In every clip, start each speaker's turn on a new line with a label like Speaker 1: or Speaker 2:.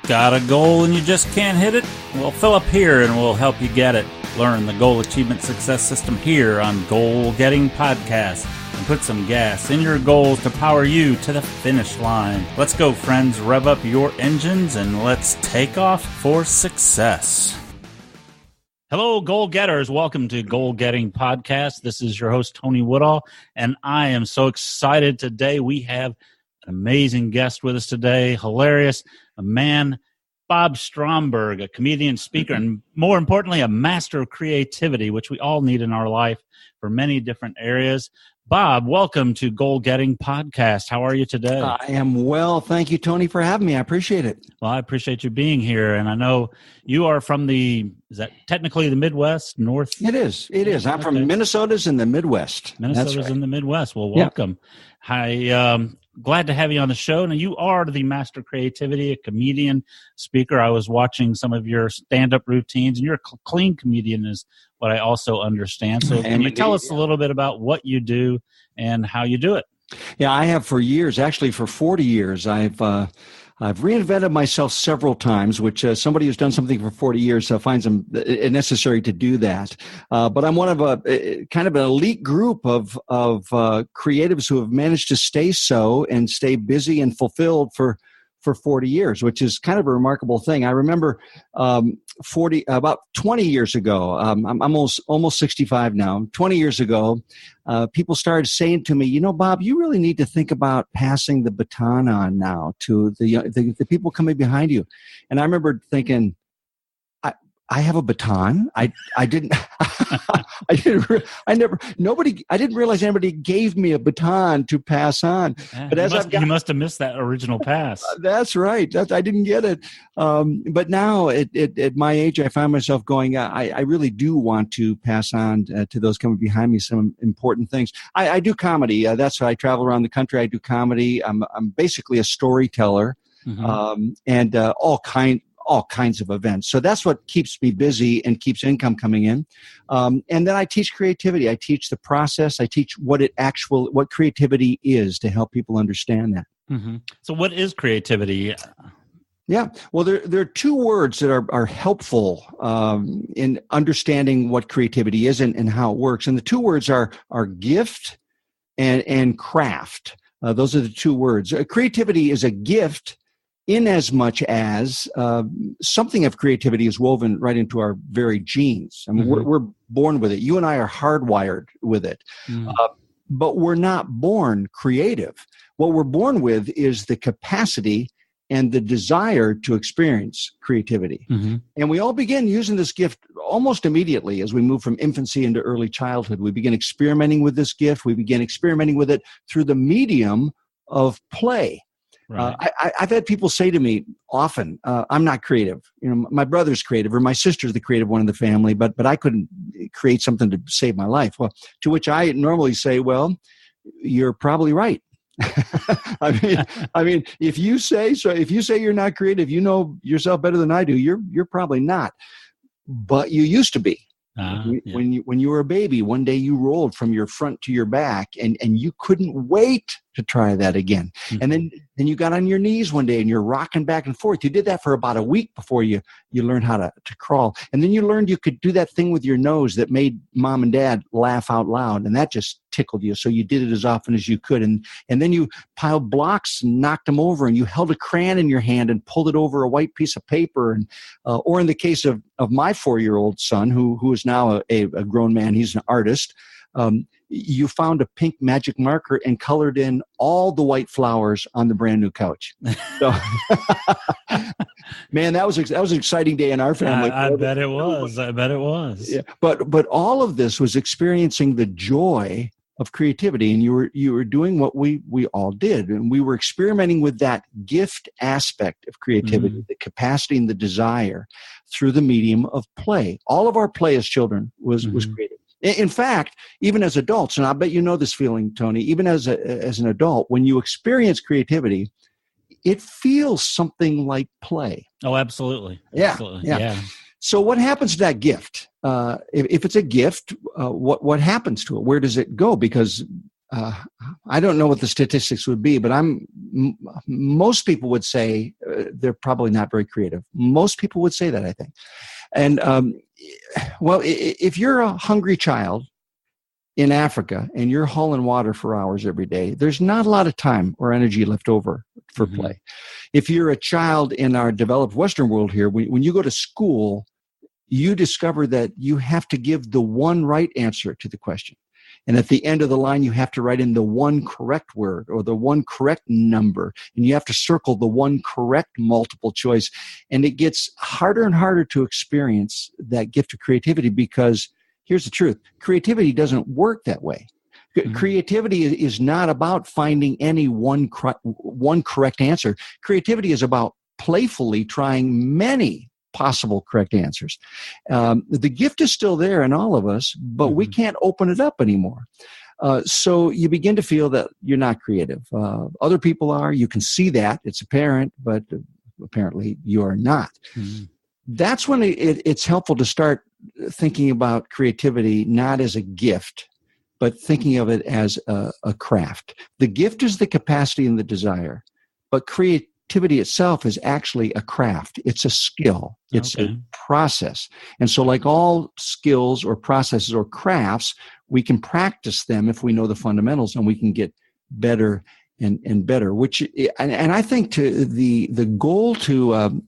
Speaker 1: Got a goal and you just can't hit it? Well, fill up here and we'll help you get it. Learn the Goal Achievement Success System here on Goal Getting Podcast and put some gas in your goals to power you to the finish line. Let's go, friends. Rev up your engines and let's take off for success. Hello, goal getters. Welcome to Goal Getting Podcast. This is your host, Tony Woodall, and I am so excited today. We have an amazing guest with us today. Hilarious. A man, Bob Stromberg, a comedian, speaker, and more importantly, a master of creativity, which we all need in our life for many different areas. Bob, welcome to Goal Getting Podcast. How are you today?
Speaker 2: I am well. Thank you, Tony, for having me. I appreciate it.
Speaker 1: Well, I appreciate you being here. And I know you are from is that technically the Midwest, North?
Speaker 2: It is. I'm from Minnesota's in the Midwest.
Speaker 1: Minnesota's right. In the Midwest. Well, welcome. Yeah. Glad to have you on the show. Now, you are the master of creativity, a comedian, speaker. I was watching some of your stand-up routines, and you're a clean comedian is what I also understand. So can you tell us a little bit about what you do and how you do it?
Speaker 2: Yeah, I have for years, actually for 40 years. I've reinvented myself several times, which somebody who's done something for 40 years finds them necessary to do that. But I'm one of a kind of an elite group of creatives who have managed to stay so and stay busy and fulfilled for 40 years, which is kind of a remarkable thing. I remember about 20 years ago, I'm almost 65 now. 20 years ago, people started saying to me, you know, Bob, you really need to think about passing the baton on now to the people coming behind you. And I remember thinking, I have a baton. I didn't realize anybody gave me a baton to pass on.
Speaker 1: Yeah, you must have missed that original pass.
Speaker 2: That's right. I didn't get it. But now at my age, I find myself going, I really do want to pass on to those coming behind me some important things. I do comedy. That's why I travel around the country. I do comedy. I'm basically a storyteller, and all kinds of events. So that's what keeps me busy and keeps income coming in. And then I teach creativity. I teach the process. I teach what creativity is to help people understand that.
Speaker 1: Mm-hmm. So what is creativity?
Speaker 2: Yeah. Well, there are two words that are helpful in understanding what creativity is and how it works. And the two words are gift and craft. Those are the two words. Creativity is a gift in as much as something of creativity is woven right into our very genes. I mean, we're born with it. You and I are hardwired with it. But we're not born creative. What we're born with is the capacity and the desire to experience creativity. And we all begin using this gift almost immediately as we move from infancy into early childhood. We begin experimenting with this gift. We begin experimenting with it through the medium of play. Right. I've had people say to me often, I'm not creative. You know, my brother's creative or my sister's the creative one in the family, but I couldn't create something to save my life. Well, to which I normally say, well, you're probably right. I mean, if you say you're not creative, you know yourself better than I do. You're probably not, but you used to be. When you were a baby, one day you rolled from your front to your back, and you couldn't wait to try that again. And then you got on your knees one day and you're rocking back and forth. You did that for about a week before you learned how to crawl. And then you learned you could do that thing with your nose that made mom and dad laugh out loud, and that just tickled you. So you did it as often as you could. And then you piled blocks and knocked them over, and you held a crayon in your hand and pulled it over a white piece of paper. And or in the case of my 4-year-old son, who is now a grown man, he's an artist, you found a pink magic marker and colored in all the white flowers on the brand new couch. So, man, that was an exciting day in our family.
Speaker 1: I bet it was.
Speaker 2: Yeah. But all of this was experiencing the joy of creativity, and you were doing what we all did, and we were experimenting with that gift aspect of creativity, the capacity and the desire through the medium of play. All of our play as children was creative. In fact, even as adults, and I bet you know this feeling, Tony, even as an adult, when you experience creativity, it feels something like play.
Speaker 1: Oh, absolutely.
Speaker 2: Yeah.
Speaker 1: Absolutely. Yeah.
Speaker 2: So what happens to that gift? If it's a gift, what happens to it? Where does it go? Because I don't know what the statistics would be, but most people would say they're probably not very creative. Most people would say that, I think. And well, if you're a hungry child in Africa and you're hauling water for hours every day, there's not a lot of time or energy left over for play. If you're a child in our developed Western world here, when you go to school, you discover that you have to give the one right answer to the question. And at the end of the line, you have to write in the one correct word or the one correct number. And you have to circle the one correct multiple choice. And it gets harder and harder to experience that gift of creativity because here's the truth. Creativity doesn't work that way. Creativity is not about finding any one correct answer. Creativity is about playfully trying many possible correct answers. The gift is still there in all of us, but we can't open it up anymore. So you begin to feel that you're not creative. Other people are. You can see that. It's apparent, but apparently you are not. That's when it's helpful to start thinking about creativity not as a gift, but thinking of it as a craft. The gift is the capacity and the desire, but creativity itself is actually a craft. It's a skill. It's a process. And so like all skills or processes or crafts, we can practice them if we know the fundamentals, and we can get better and better, and I think the goal to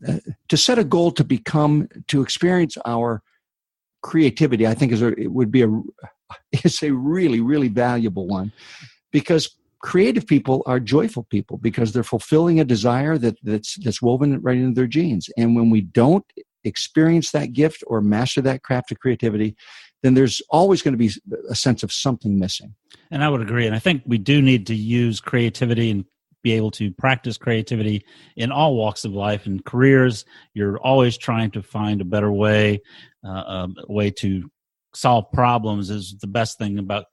Speaker 2: set a goal to experience our creativity, I think it's a really, really valuable one, because creative people are joyful people because they're fulfilling a desire that's woven right into their genes. And when we don't experience that gift or master that craft of creativity, then there's always going to be a sense of something missing.
Speaker 1: And I would agree. And I think we do need to use creativity and be able to practice creativity in all walks of life and careers. You're always trying to find a better way, a way to solve problems is the best thing about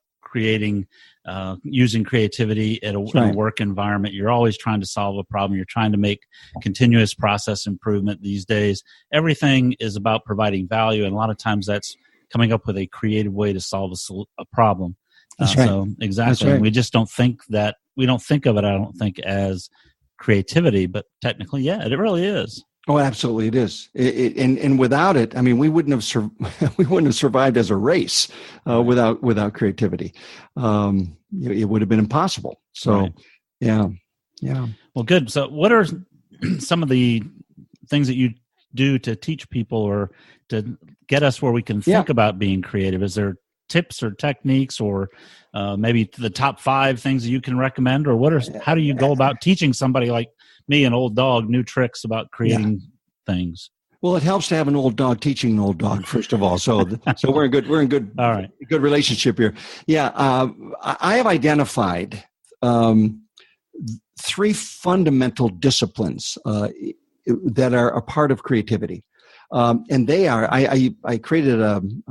Speaker 1: using creativity in a work environment. You're always trying to solve a problem. You're trying to make continuous process improvement these days. Everything is about providing value, and a lot of times that's coming up with a creative way to solve a problem.
Speaker 2: That's right.
Speaker 1: So exactly. That's right. We just don't think of it, I don't think, as creativity, but technically, yeah, it really is.
Speaker 2: Oh, absolutely, it is. And without it, I mean, we wouldn't have survived as a race without creativity. It would have been impossible. So, yeah.
Speaker 1: Well, good. So, what are some of the things that you do to teach people or to get us where we can think about being creative? Is there tips or techniques, or maybe the top 5 things that you can recommend, or how do you go about teaching somebody like me, an old dog, new tricks about creating things?
Speaker 2: Well, it helps to have an old dog teaching an old dog, first of all. So we're in good
Speaker 1: all right,
Speaker 2: good relationship here. Yeah, I have identified 3 fundamental disciplines that are a part of creativity. And they are, I created an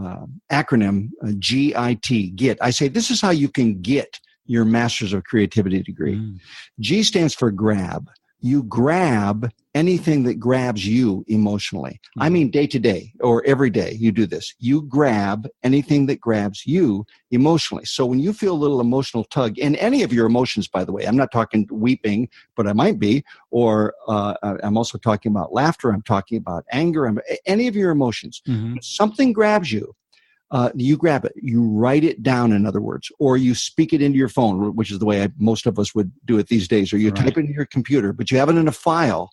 Speaker 2: acronym, GIT, GIT. I say, this is how you can get your Master's of Creativity degree. G stands for grab. You grab anything that grabs you emotionally. I mean, day to day or every day you do this. You grab anything that grabs you emotionally. So when you feel a little emotional tug in any of your emotions, by the way, I'm not talking weeping, but I might be, or I'm also talking about laughter. I'm talking about anger. Any of your emotions. Something grabs you. You grab it, you write it down, in other words, or you speak it into your phone, which is the way most of us would do it these days, or you type it into your computer, but you have it in a file.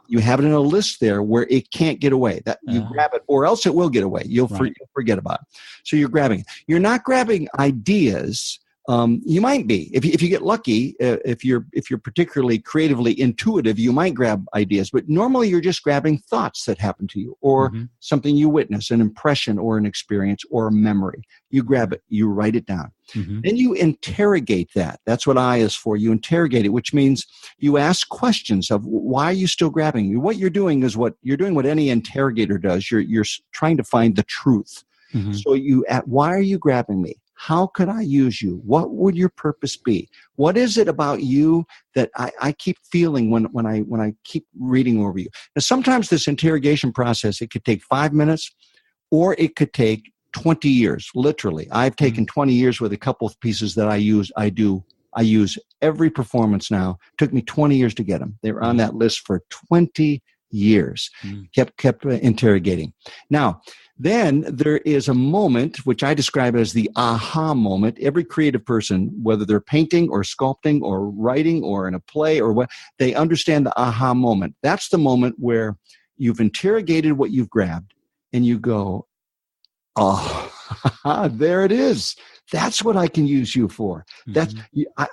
Speaker 2: You have it in a list there where it can't get away. That you grab it, or else it will get away. You'll forget about it. So you're grabbing it. You're not grabbing ideas. You might be, if you get lucky, if you're particularly creatively intuitive, you might grab ideas, but normally you're just grabbing thoughts that happen to you, or something you witness, an impression or an experience or a memory. You grab it, you write it down. Then you interrogate that. That's what I is for. You interrogate it, which means you ask questions of why are you still grabbing me? What you're doing is what any interrogator does. You're trying to find the truth. So why are you grabbing me? How could I use you? What would your purpose be? What is it about you that I keep feeling when I keep reading over you? Now, sometimes this interrogation process, it could take 5 minutes, or it could take 20 years, literally. I've taken 20 years with a couple of pieces that I I use every performance now. Took me 20 years to get them. They were on that list for 20 years. Kept interrogating. Now, then there is a moment which I describe as the aha moment. Every creative person, whether they're painting or sculpting or writing or in a play or what, they understand the aha moment. That's the moment where you've interrogated what you've grabbed and you go, oh, there it is. That's what I can use you for.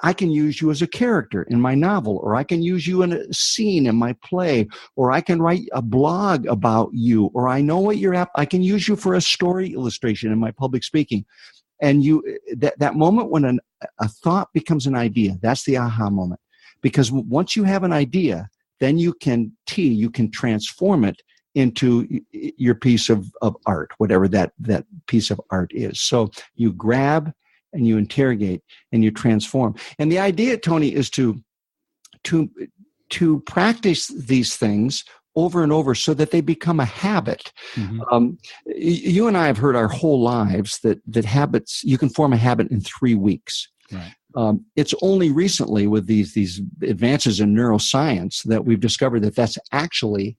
Speaker 2: I can use you as a character in my novel, or I can use you in a scene in my play, or I can write a blog about you, or I know what you're at. I can use you for a story illustration in my public speaking. And that moment when a thought becomes an idea, that's the aha moment. Because once you have an idea, then you can transform it into your piece of art, whatever that piece of art is. So you grab and you interrogate and you transform. And the idea, Tony, is to practice these things over and over so that they become a habit. You and I have heard our whole lives that habits, you can form a habit in 3 weeks. Right. It's only recently with these advances in neuroscience that we've discovered that that's actually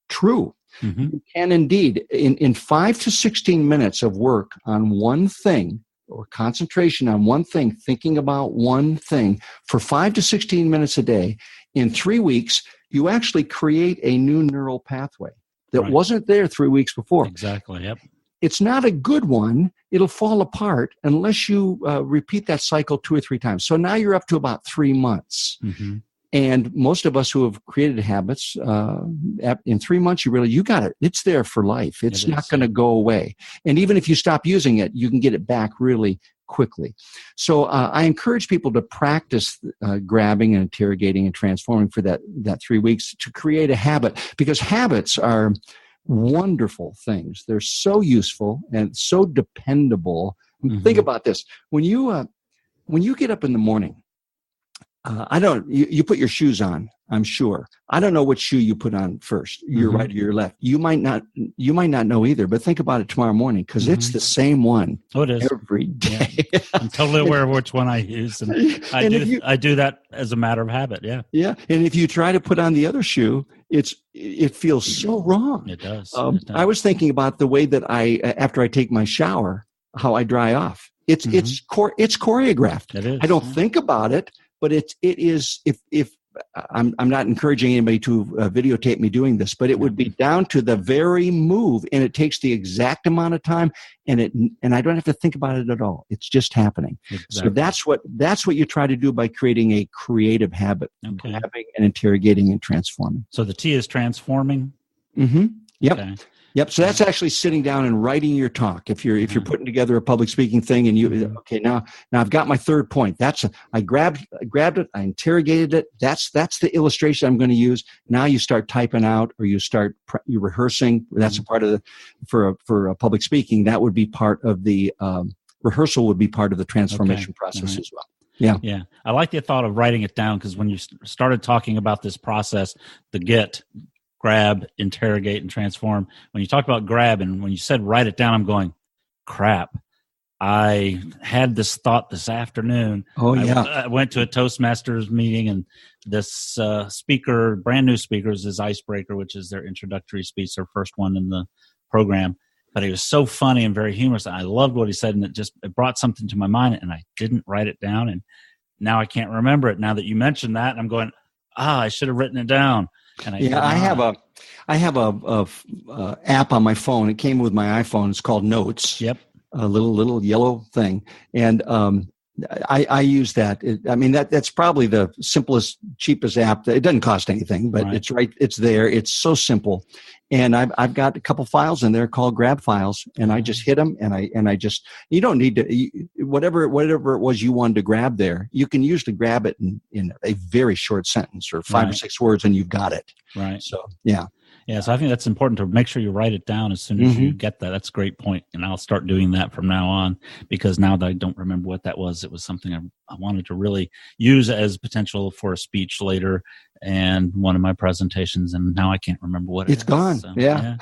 Speaker 2: true. You can indeed, in 5 to 16 minutes of work on one thing or concentration on one thing, thinking about one thing for 5 to 16 minutes a day, in 3 weeks, you actually create a new neural pathway that wasn't there 3 weeks before.
Speaker 1: Exactly. Yep.
Speaker 2: It's not a good one. It'll fall apart unless you repeat that cycle 2 or 3 times. So now you're up to about 3 months. And most of us who have created habits, in 3 months, you got it. It's there for life. It's not going to go away. And even if you stop using it, you can get it back really quickly. So I encourage people to practice grabbing and interrogating and transforming for that 3 weeks to create a habit, because habits are wonderful things. They're so useful and so dependable. Think about this. When you get up in the morning, you put your shoes on, I'm sure. I don't know which shoe you put on first, your right or your left. You might not know either, but think about it tomorrow morning, because it's the same one every day.
Speaker 1: Yeah. I'm totally aware of which one I use. And I do that as a matter of habit. Yeah. Yeah.
Speaker 2: And if you try to put on the other shoe, it feels so wrong.
Speaker 1: It does.
Speaker 2: I was thinking about the way that after I take my shower, how I dry off. It's choreographed.
Speaker 1: It is.
Speaker 2: I don't think about it. But it is, if I'm not encouraging anybody to videotape me doing this, but it would be down to the very move, and it takes the exact amount of time, and I don't have to think about it at all. It's just happening. Exactly. So that's what you try to do by creating a creative habit, grabbing and interrogating and transforming.
Speaker 1: So the T is transforming.
Speaker 2: Yep.
Speaker 1: Okay.
Speaker 2: Yep. So that's actually sitting down and writing your talk. If you're putting together a public speaking thing, and now I've got my third point. I grabbed it, I interrogated it. That's the illustration I'm going to use. Now you start typing out, or you you're rehearsing. That's a part of for public speaking. That would be part of the rehearsal. Would be part of the transformation process as well. Yeah.
Speaker 1: Yeah. I like the thought of writing it down, because when you started talking about this process, grab, interrogate, and transform. When you talked about grab, and when you said write it down, I'm going, crap. I had this thought this afternoon.
Speaker 2: Oh, yeah.
Speaker 1: I went to a Toastmasters meeting, and this brand new speaker, is his Icebreaker, which is their introductory speech, their first one in the program. But he was so funny and very humorous. I loved what he said, and it brought something to my mind, and I didn't write it down, and now I can't remember it. Now that you mentioned that, I'm going, I should have written it down.
Speaker 2: I have a app on my phone. It came with my iPhone. It's called Notes.
Speaker 1: Yep.
Speaker 2: A little yellow thing, and I use that. That's probably the simplest, cheapest app. It doesn't cost anything, but it's right. It's there. It's so simple, and I've got a couple files in there called grab files, and I just hit them, and I just, you don't need to, whatever it was you wanted to grab there, you can usually grab it in a very short sentence or 5 or 6 words, and you've got it.
Speaker 1: Right.
Speaker 2: So yeah.
Speaker 1: Yeah, so I think that's important to make sure you write it down as soon as you get that. That's a great point, and I'll start doing that from now on, because now that I don't remember what that was, it was something I wanted to really use as potential for a speech later and one of my presentations, and now I can't remember what
Speaker 2: it's gone. So, yeah.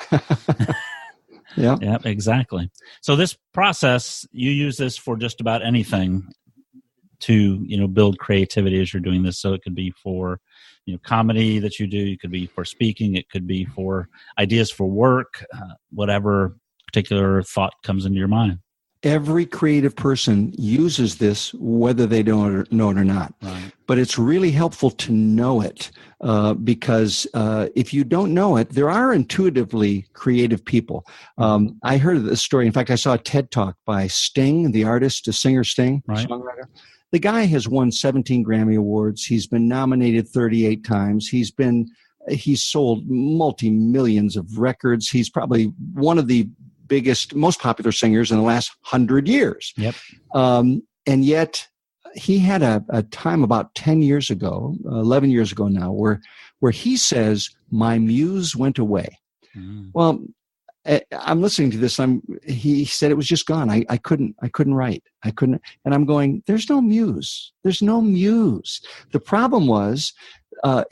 Speaker 1: Yeah, exactly. So this process, you use this for just about anything. to build creativity as you're doing this. So it could be for comedy that you do, it could be for speaking, it could be for ideas for work, whatever particular thought comes into your mind.
Speaker 2: Every creative person uses this, whether they don't know it or not.
Speaker 1: Right.
Speaker 2: But it's really helpful to know it because if you don't know it, there are intuitively creative people. I heard of this story. In fact, I saw a TED Talk by Sting, the artist, the singer Sting,
Speaker 1: right.
Speaker 2: songwriter. The guy has won 17 Grammy Awards. He's been nominated 38 times. He's sold multi-millions of records. He's probably one of the biggest, most popular singers in the last 100 years.
Speaker 1: Yep.
Speaker 2: And yet he had a time about 10 years ago, 11 years ago now, where he says, my muse went away. Mm. Well, I'm listening to this. He said it was just gone. I couldn't write. I couldn't. And I'm going, there's no muse. There's no muse. The problem was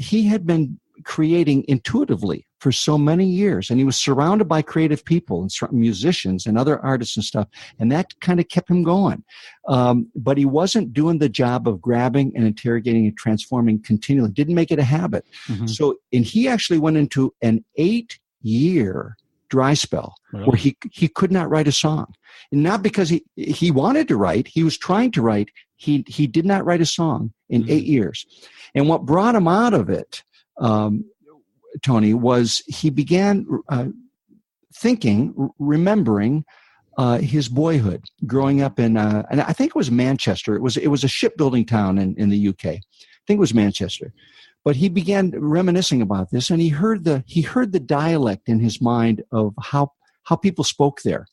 Speaker 2: he had been creating intuitively for so many years, and he was surrounded by creative people and musicians and other artists and stuff, and that kind of kept him going. But he wasn't doing the job of grabbing and interrogating and transforming continually. Didn't make it a habit. Mm-hmm. So, and he actually went into an 8-year dry spell where he could not write a song, and not because he wanted to write. He was trying to write. He did not write a song in 8 years, and what brought him out of it, Tony, was he began remembering his boyhood, growing up in, and I think it was Manchester. It was a shipbuilding town in the UK. I think it was Manchester. But he began reminiscing about this, and he heard the dialect in his mind of how people spoke there.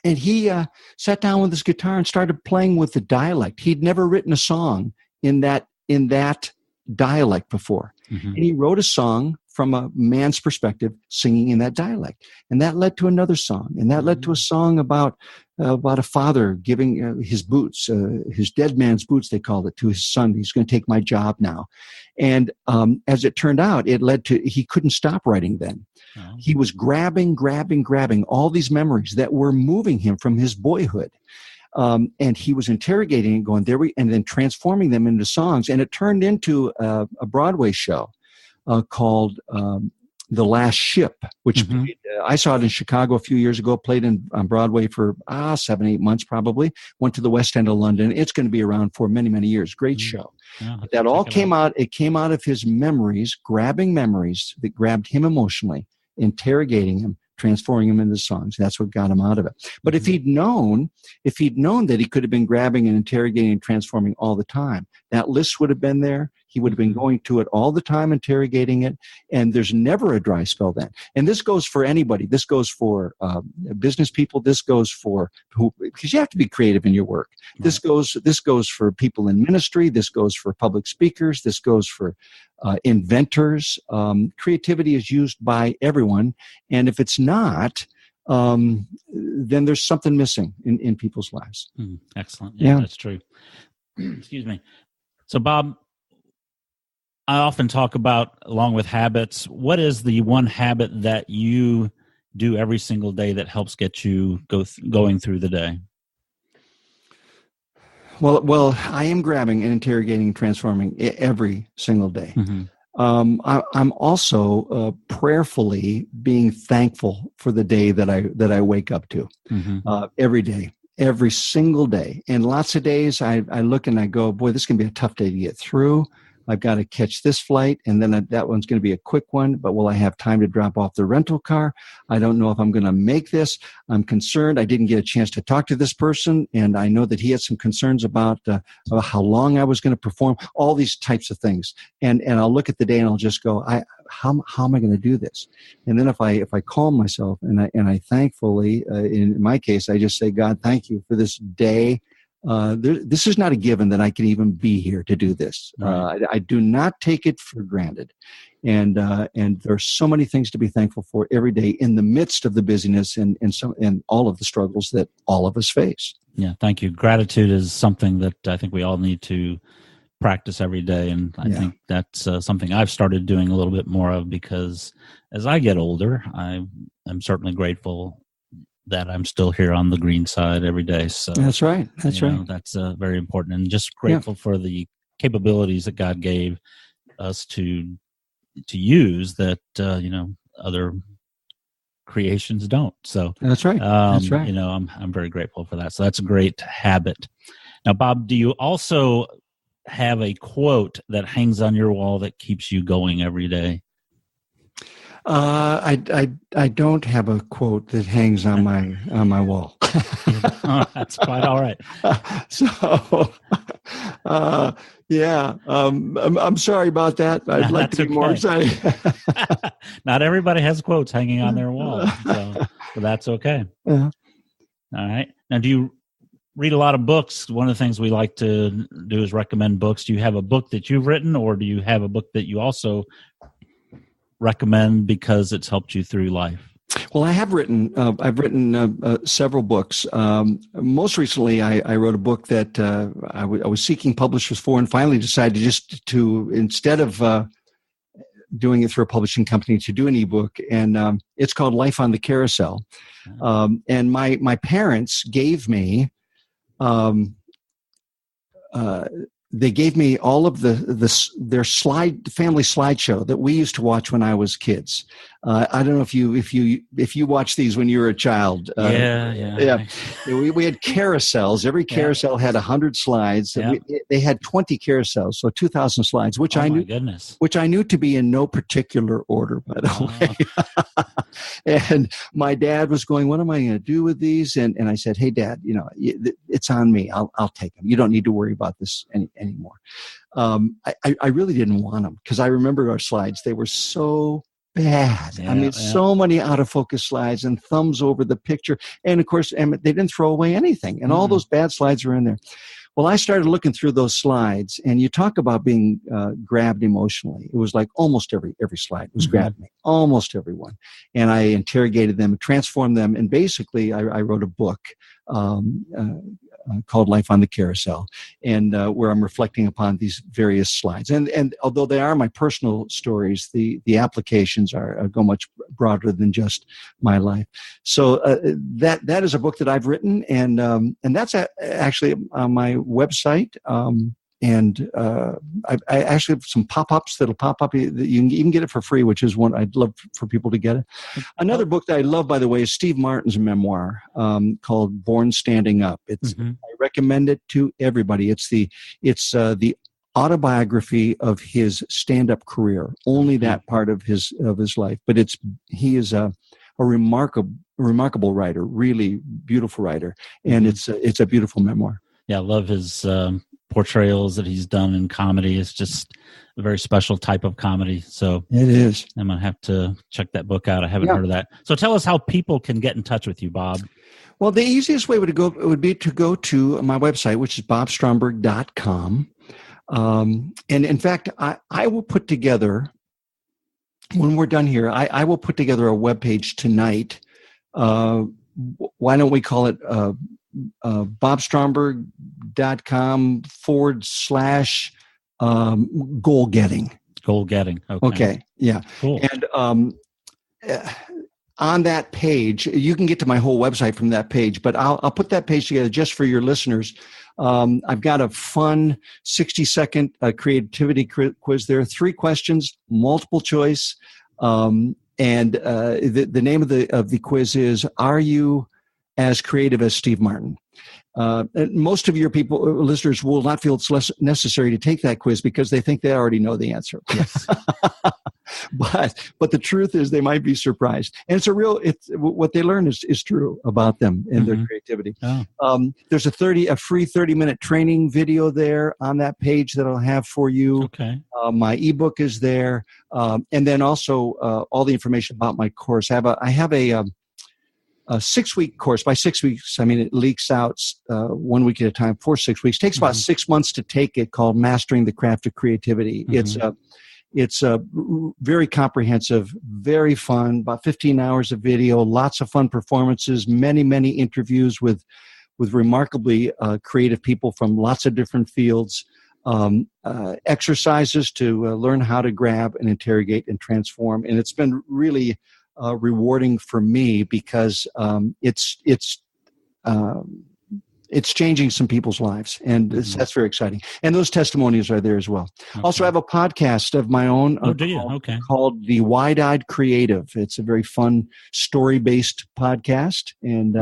Speaker 2: And he sat down with his guitar and started playing with the dialect. He'd never written a song in that dialect before. Mm-hmm. And he wrote a song from a man's perspective, singing in that dialect. And that led to another song. And that led to a song about a father giving his boots, his dead man's boots, they called it, to his son. He's going to take my job now. And as it turned out, it led to, he couldn't stop writing then. Oh. He was grabbing all these memories that were moving him from his boyhood. And he was interrogating and going and then transforming them into songs. And it turned into a Broadway show called The Last Ship, which played, I saw it in Chicago a few years ago, played on Broadway for 7-8 months probably, went to the West End of London. It's going to be around for many, many years. Great show. Yeah, that all came out. It came out of his memories, grabbing memories that grabbed him emotionally, interrogating him, transforming him into songs. That's what got him out of it. But if he'd known that he could have been grabbing and interrogating and transforming all the time, that list would have been there. He would have been going to it all the time, interrogating it, and there's never a dry spell then. And this goes for anybody. This goes for business people. This goes for because you have to be creative in your work. Right. This goes for people in ministry. This goes for public speakers. This goes for inventors. Creativity is used by everyone, and if it's not, then there's something missing in people's lives.
Speaker 1: Excellent. Yeah, that's true. Excuse me. So, Bob, I often talk about, along with habits, what is the one habit that you do every single day that helps get you going through the day?
Speaker 2: Well, I am grabbing and interrogating and transforming every single day. Mm-hmm. I'm also prayerfully being thankful for the day that I wake up to every day. Every single day. And lots of days I look and I go, boy, this is going to be a tough day to get through. I've got to catch this flight, and then that one's going to be a quick one, but will I have time to drop off the rental car? I don't know if I'm going to make this. I'm concerned. I didn't get a chance to talk to this person, and I know that he had some concerns about how long I was going to perform, all these types of things. And I'll look at the day and I'll just go, how am I going to do this? And then if I calm myself and I thankfully, in my case, I just say, God, thank you for this day. This is not a given that I can even be here to do this. Right. I do not take it for granted. And there are so many things to be thankful for every day in the midst of the busyness and all of the struggles that all of us face.
Speaker 1: Yeah, thank you. Gratitude is something that I think we all need to practice every day. And I think that's something I've started doing a little bit more of, because as I get older, I'm certainly grateful that I'm still here on the green side every day. So
Speaker 2: that's right. That's right.
Speaker 1: That's very important, and just grateful for the capabilities that God gave us to use that other creations don't. So
Speaker 2: that's right. That's right.
Speaker 1: I'm very grateful for that. So that's a great habit. Now, Bob, do you also have a quote that hangs on your wall that keeps you going every day?
Speaker 2: I don't have a quote that hangs on my wall.
Speaker 1: That's quite all right.
Speaker 2: So, I'm sorry about that. I'd like to be more excited.
Speaker 1: Not everybody has quotes hanging on their wall, so that's okay.
Speaker 2: Yeah.
Speaker 1: All right. Now, do you read a lot of books? One of the things we like to do is recommend books. Do you have a book that you've written, or do you have a book that you also recommend because it's helped you through life?
Speaker 2: Well, I've written several books. Most recently, I wrote a book that I was seeking publishers for, and finally decided just to instead of doing it through a publishing company, to do an ebook, and it's called Life on the Carousel. And my parents gave me. They gave me all of their family slideshow that we used to watch when I was kids. I don't know if you watched these when you were a child.
Speaker 1: Yeah.
Speaker 2: We had carousels. Every carousel had 100 slides.
Speaker 1: Yeah.
Speaker 2: They had 20 carousels, so 2,000 slides, which I knew to be in no particular order, by the way. And my dad was going, "What am I going to do with these?" And I said, "Hey, Dad, it's on me. I'll take them. You don't need to worry about this anymore." I really didn't want them because I remember our slides. They were so bad. So many out of focus slides and thumbs over the picture. And of course, they didn't throw away anything. And all those bad slides were in there. Well, I started looking through those slides, and you talk about being grabbed emotionally. It was like almost every slide was grabbed me, almost every one. And I interrogated them, transformed them, and basically I wrote a book called Life on the Carousel, and where I'm reflecting upon these various slides. And although they are my personal stories, the applications go much broader than just my life. So that is a book that I've written, and that's actually on my website. And I actually have some pop-ups that'll pop up. You can even get it for free, which is one I'd love for people to get it. Another book that I love, by the way, is Steve Martin's memoir called Born Standing Up. I recommend it to everybody. It's the autobiography of his stand-up career. Only that part of his life, but he is a remarkable writer, really beautiful writer, and it's a beautiful memoir.
Speaker 1: Yeah, I love his portrayals that he's done in comedy. It's just a very special type of comedy. So
Speaker 2: it is.
Speaker 1: I'm going to have to check that book out. I haven't heard of that. So tell us how people can get in touch with you, Bob.
Speaker 2: Well, the easiest way would be to go to my website, which is bobstromberg.com. And in fact, I will put together, when we're done here, I will put together a webpage tonight. Why don't we call it bobstromberg.com/goal getting.
Speaker 1: Goal getting.
Speaker 2: Okay. Yeah.
Speaker 1: Cool.
Speaker 2: And on that page, you can get to my whole website from that page, but I'll put that page together just for your listeners. I've got a fun 60-second creativity quiz there. 3 questions, multiple choice. And the name of the quiz is, "Are you as creative as Steve Martin?" Most of your listeners will not feel it's less necessary to take that quiz because they think they already know the answer. Yes. But the truth is they might be surprised. And what they learn is true about them and their creativity. Oh. There's a free 30-minute training video there on that page that I'll have for you.
Speaker 1: Okay.
Speaker 2: My ebook is there. And then also all the information about my course. I have a 6-week course. By 6 weeks, I mean it leaks out 1 week at a time for 6 weeks. It takes about 6 months to take it, called Mastering the Craft of Creativity. It's very comprehensive, very fun, about 15 hours of video, lots of fun performances, many, many interviews with remarkably creative people from lots of different fields, exercises to learn how to grab and interrogate and transform. And it's been really rewarding for me because it's changing some people's lives, and that's very exciting. And those testimonies are there as well.
Speaker 1: Okay.
Speaker 2: Also, I have a podcast of my own called The Wide-Eyed Creative. It's a very fun story-based podcast, and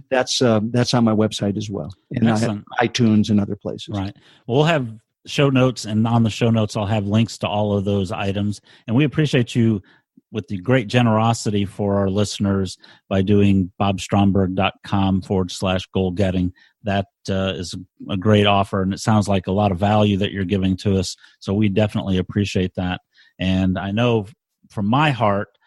Speaker 2: that's on my website as well, and I have iTunes and other places.
Speaker 1: Right. We'll have show notes, and on the show notes, I'll have links to all of those items. And we appreciate you with the great generosity for our listeners by doing bobstromberg.com/goal-getting. That is a great offer, and it sounds like a lot of value that you're giving to us. So we definitely appreciate that. And I know from my heart,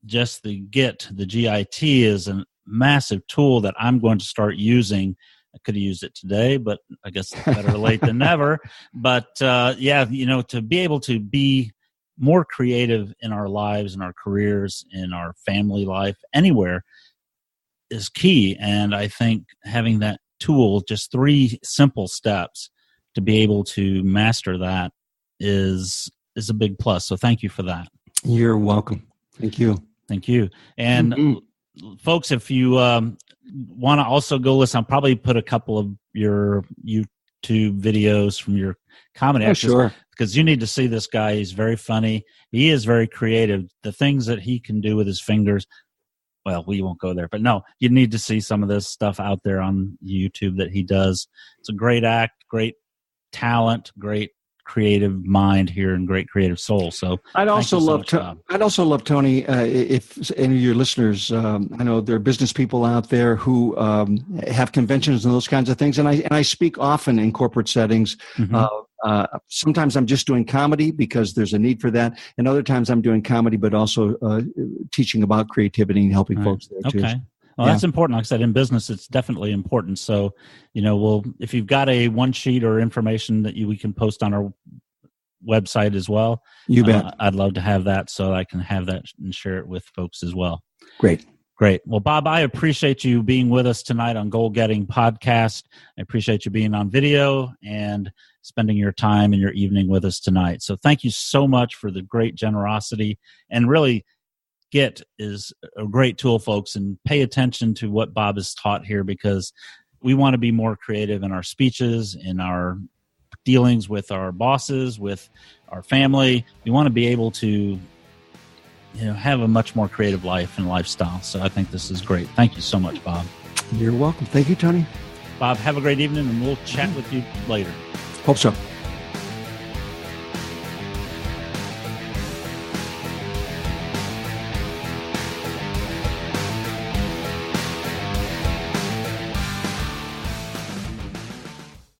Speaker 1: just the GIT is a massive tool that I'm going to start using. I could have used it today, but I guess better late than never. But to be able to be more creative in our lives, in our careers, in our family life, anywhere is key. And I think having that tool, just 3 simple steps to be able to master that is a big plus. So thank you for that. You're welcome.
Speaker 2: Thank you.
Speaker 1: Thank you. And folks, if you want to also go listen, I'll probably put a couple of your YouTube videos from your comedy acts.
Speaker 2: Sure.
Speaker 1: Because you need to see this guy. He's very funny. He is very creative. The things that he can do with his fingers, well, we won't go there. But no, you need to see some of this stuff out there on YouTube that he does. It's a great act, great talent, great creative mind here, and great creative soul. So
Speaker 2: I'd also love Tony, if any of your listeners, I know there are business people out there who have conventions and those kinds of things, and I speak often in corporate settings. Sometimes I'm just doing comedy because there's a need for that, and other times I'm doing comedy but also teaching about creativity and helping folks there too.
Speaker 1: Okay. Well, that's important. Like I said, in business, it's definitely important. So, if you've got a one sheet or information that we can post on our website as well,
Speaker 2: you bet.
Speaker 1: I'd love to have that so I can have that and share it with folks as well.
Speaker 2: Great.
Speaker 1: Well, Bob, I appreciate you being with us tonight on Goal Getting Podcast. I appreciate you being on video and spending your time and your evening with us tonight. So thank you so much for the great generosity. And really, GIT is a great tool, folks, and pay attention to what Bob has taught here, because we want to be more creative in our speeches, in our dealings with our bosses, with our family. We want to be able to have a much more creative life and lifestyle. So I think this is great. Thank you so much, Bob.
Speaker 2: You're welcome. Thank you, Tony.
Speaker 1: Bob, have a great evening, and we'll chat with you later.
Speaker 2: Hope so.